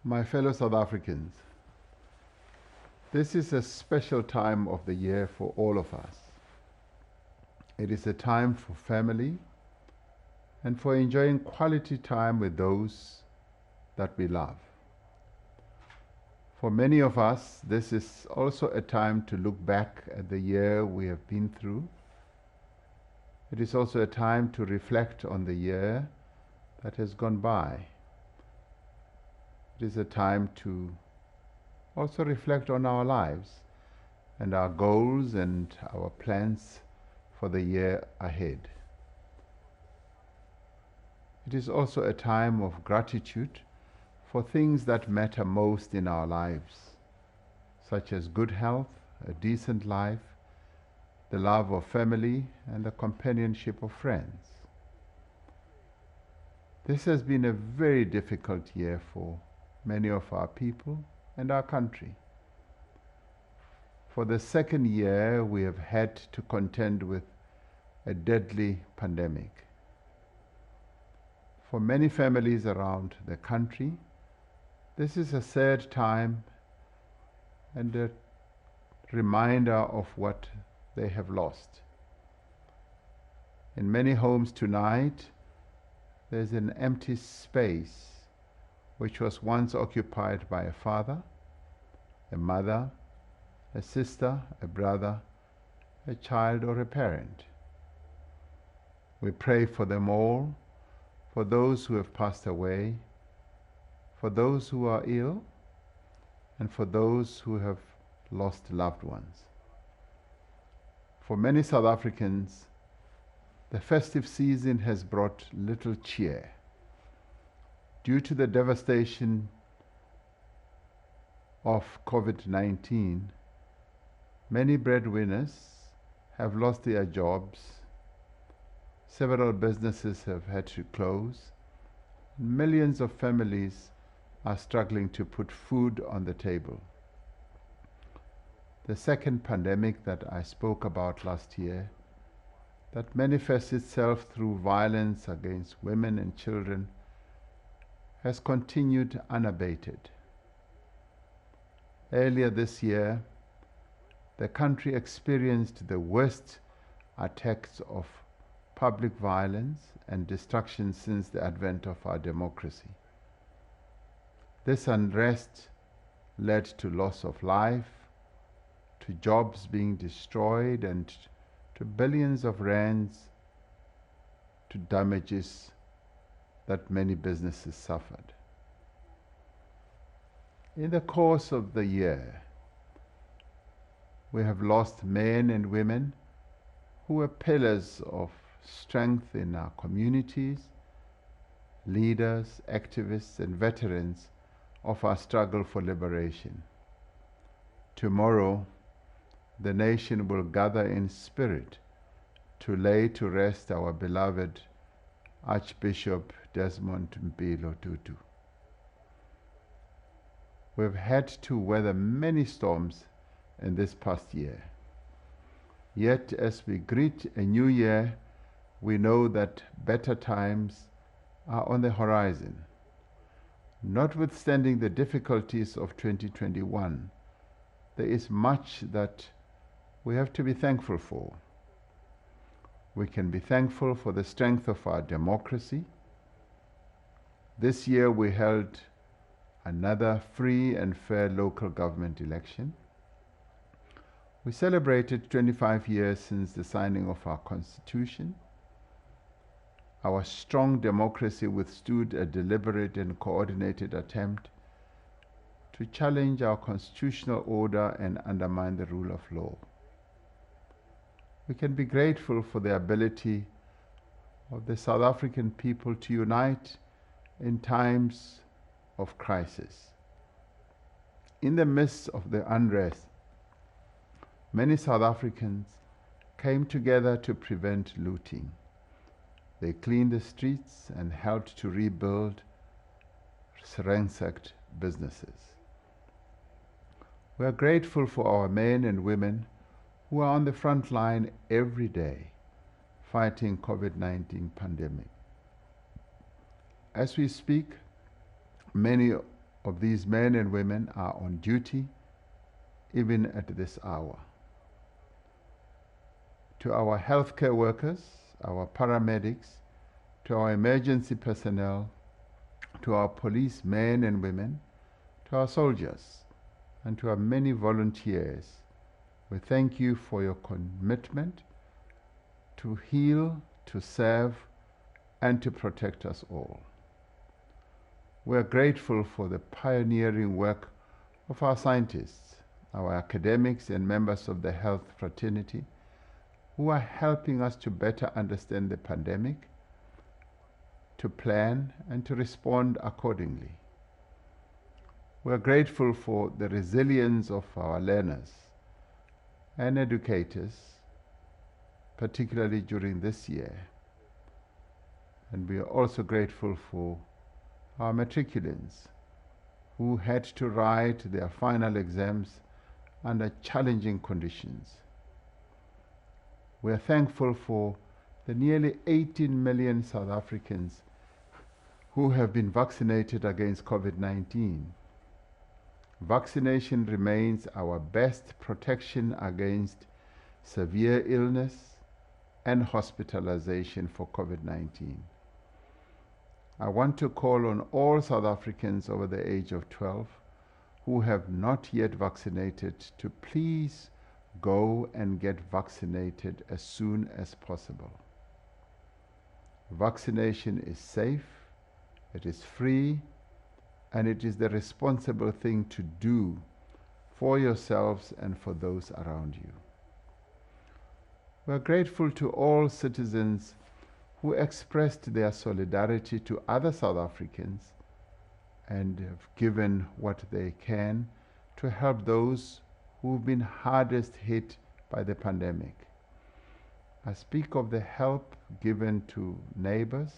My fellow South Africans, this is a special time of the year for all of us. It is a time for family and for enjoying quality time with those that we love. For many of us, this is also a time to look back at the year we have been through. It is also a time to reflect on the year that has gone by. It is a time to also reflect on our lives and our goals and our plans for the year ahead. It is also a time of gratitude for things that matter most in our lives, such as good health, a decent life, the love of family, and the companionship of friends. This has been a very difficult year for many of our people and our country. For the second year, we have had to contend with a deadly pandemic. For many families around the country, this is a sad time and a reminder of what they have lost. In many homes tonight, there's an empty space which was once occupied by a father, a mother, a sister, a brother, a child, or a parent. We pray for them all, for those who have passed away, for those who are ill, and for those who have lost loved ones. For many South Africans, the festive season has brought little cheer. Due to the devastation of COVID-19, many breadwinners have lost their jobs, several businesses have had to close, and millions of families are struggling to put food on the table. The second pandemic that I spoke about last year, that manifests itself through violence against women and children, has continued unabated. Earlier this year, the country experienced the worst attacks of public violence and destruction since the advent of our democracy. This unrest led to loss of life, to jobs being destroyed, and to billions of rands to damages that many businesses suffered. In the course of the year, we have lost men and women who were pillars of strength in our communities, leaders, activists, and veterans of our struggle for liberation. Tomorrow, the nation will gather in spirit to lay to rest our beloved Archbishop Desmond Mpilo Tutu. We've had to weather many storms in this past year. Yet as we greet a new year, we know that better times are on the horizon. Notwithstanding the difficulties of 2021, there is much that we have to be thankful for. We can be thankful for the strength of our democracy. This year we held another free and fair local government election. We celebrated 25 years since the signing of our Constitution. Our strong democracy withstood a deliberate and coordinated attempt to challenge our constitutional order and undermine the rule of law. We can be grateful for the ability of the South African people to unite in times of crisis. In the midst of the unrest, many South Africans came together to prevent looting. They cleaned the streets and helped to rebuild ransacked businesses. We are grateful for our men and women who are on the front line every day fighting COVID-19 pandemic. As we speak, many of these men and women are on duty even at this hour. To our healthcare workers, our paramedics, to our emergency personnel, to our police men and women, to our soldiers, and to our many volunteers, we thank you for your commitment to heal, to serve, and to protect us all. We are grateful for the pioneering work of our scientists, our academics, and members of the health fraternity who are helping us to better understand the pandemic, to plan, and to respond accordingly. We are grateful for the resilience of our learners and educators, particularly during this year. And we are also grateful for our matriculants who had to write their final exams under challenging conditions. We are thankful for the nearly 18 million South Africans who have been vaccinated against COVID-19. Vaccination remains our best protection against severe illness and hospitalization for COVID-19. I want to call on all South Africans over the age of 12 who have not yet vaccinated to please go and get vaccinated as soon as possible. Vaccination is safe, it is free, and it is the responsible thing to do for yourselves and for those around you. We are grateful to all citizens who expressed their solidarity to other South Africans and have given what they can to help those who've been hardest hit by the pandemic. I speak of the help given to neighbors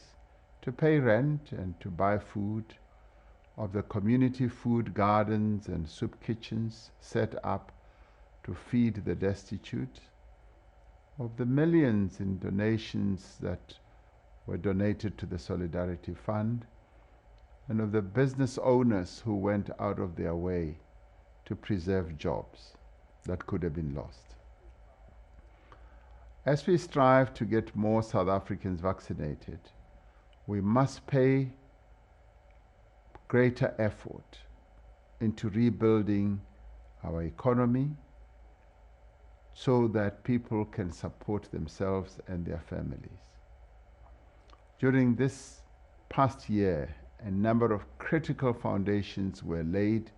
to pay rent and to buy food, of the community food gardens and soup kitchens set up to feed the destitute, of the millions in donations that were donated to the Solidarity Fund, and of the business owners who went out of their way to preserve jobs that could have been lost. As we strive to get more South Africans vaccinated, we must pay greater effort into rebuilding our economy so that people can support themselves and their families. During this past year, a number of critical foundations were laid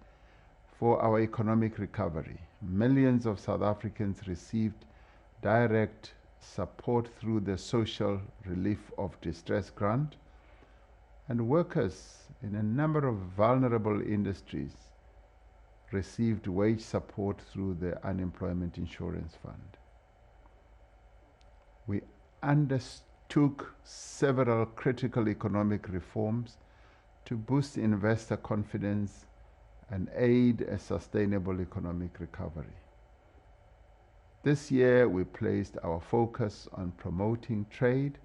for our economic recovery. Millions of South Africans received direct support through the Social Relief of Distress Grant, and workers in a number of vulnerable industries received wage support through the Unemployment Insurance Fund. We undertook several critical economic reforms to boost investor confidence and aid a sustainable economic recovery. This year, we placed our focus on promoting trade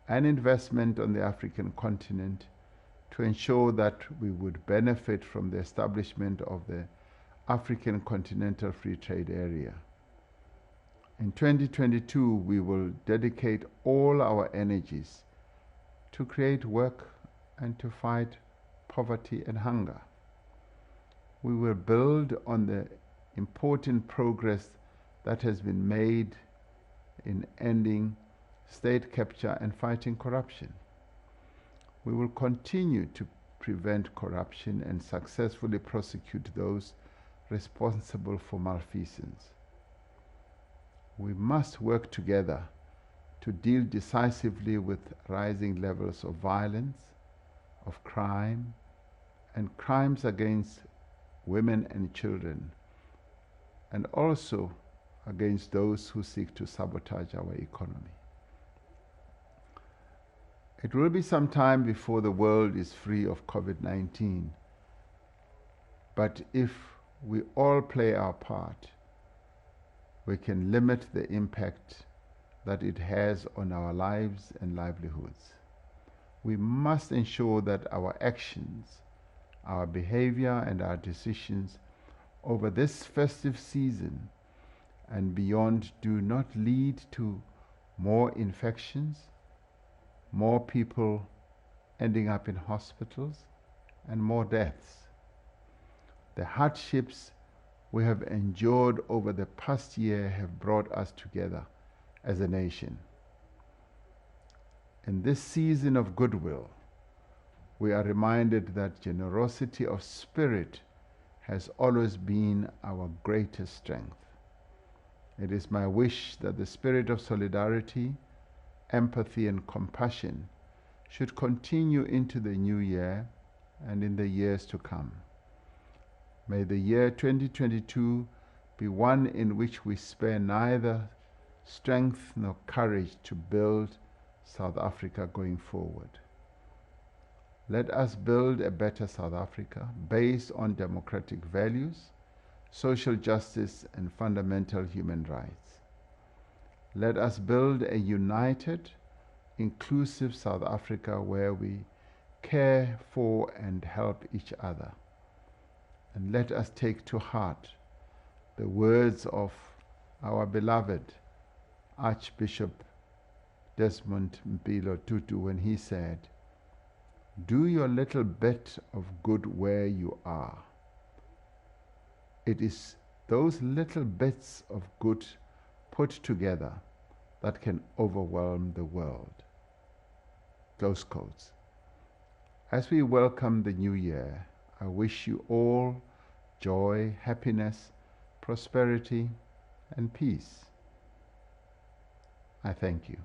and investment on the African continent to ensure that we would benefit from the establishment of the African Continental Free Trade Area. In 2022, we will dedicate all our energies to create work and to fight poverty and hunger. We will build on the important progress that has been made in ending state capture and fighting corruption. We will continue to prevent corruption and successfully prosecute those responsible for malfeasance. We must work together to deal decisively with rising levels of violence, of crime, and crimes against women and children, and also against those who seek to sabotage our economy. It will be some time before the world is free of COVID-19, but if we all play our part, we can limit the impact that it has on our lives and livelihoods. We must ensure that our actions our behavior and our decisions over this festive season and beyond do not lead to more infections, more people ending up in hospitals, and more deaths. The hardships we have endured over the past year have brought us together as a nation. In this season of goodwill, we are reminded that generosity of spirit has always been our greatest strength. It is my wish that the spirit of solidarity, empathy, and compassion should continue into the new year and in the years to come. May the year 2022 be one in which we spare neither strength nor courage to build South Africa going forward. Let us build a better South Africa based on democratic values, social justice, and fundamental human rights. Let us build a united, inclusive South Africa where we care for and help each other. And let us take to heart the words of our beloved Archbishop Desmond Mpilo Tutu when he said, "Do your little bit of good where you are." It is those little bits of good put together that can overwhelm the world. Close quotes. As we welcome the new year, I wish you all joy, happiness, prosperity, and peace. I thank you.